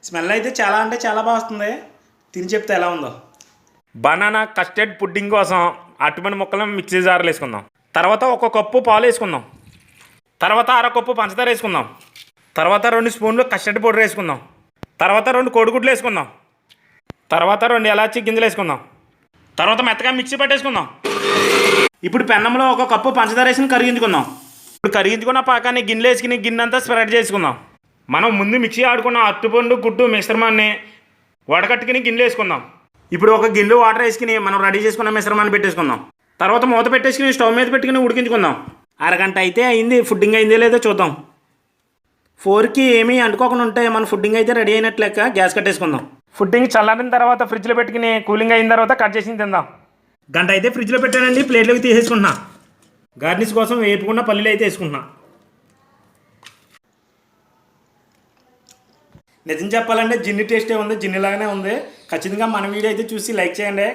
Smell అయితే చాలా అంటే చాలా బాగా వస్తుంది. తిని చెప్తే ఎలా ఉందో. బనానా కస్టర్డ్ పుడ్డింగ్ కోసం అరటిపండు ముక్కలను మిక్సీ జార్లో వేసుకుందాం. తర్వాత 1 కప్పు పాలు వేసుకుందాం. తర్వాత 1/2 కప్పు పంచదార వేసుకుందాం. తర్వాత 2 స్పూన్లు కస్టర్డ్ పౌడర్ వేసుకుందాం. తర్వాత 2 కోడిగుడ్లు వేసుకుందాం. తర్వాత 2 ఇలాచీ గింజలు వేసుకుందాం. తర్వాత మెత్తగా మిక్సీ పట్టేసుకుందాం. ఇప్పుడు పెన్నంలో 1 కప్పు పంచదార వేసుకుని కరిగించుకుందాం. ఇప్పుడు కరిగించుకున్న పాకాన్ని గిన్నెలు వేసుకుని గిన్నె అంతా స్ప్రెడ్ చేసుకుందాం. మనం ముందు మిక్సీ ఆడుకున్న అరటిపండు గుడ్డు మిశ్రమాన్ని వడకట్టుకుని గిన్నెలు వేసుకుందాం. ఇప్పుడు ఒక గిన్నె వాటర్ వేసుకుని మనం రెడీ చేసుకున్న మిశ్రమాన్ని పెట్టేసుకుందాం. తర్వాత మూత పెట్టేసుకుని స్టవ్ మీద పెట్టుకుని ఉడికించుకుందాం. అరగంట అయితే అయింది. ఫుడ్డింగ్ అయిందో లేదో చూద్దాం. 4కి ఏమీ అంటుకోకుండా ఉంటే మన ఫుడ్డింగ్ అయితే రెడీ అయినట్లు లెక్క. గ్యాస్ కట్టేసుకుందాం. ఫుడ్డింగ్ చల్లారిన తర్వాత ఫ్రిడ్జ్లో పెట్టుకుని కూలింగ్ అయిన తర్వాత కట్ చేసి తిందాం. గంట అయితే ఫ్రిడ్జ్లో పెట్టానండి. ప్లేట్లోకి తీసేసుకుంటున్నా. గార్నిష్ కోసం వేపుకున్న పల్లీలు అయితే వేసుకుంటున్నా. నిజం చెప్పాలంటే జిన్ని టేస్టే ఉంది. జిన్నిలాగానే ఉంది. ఖచ్చితంగా మన వీడియో అయితే చూసి లైక్ చేయండి.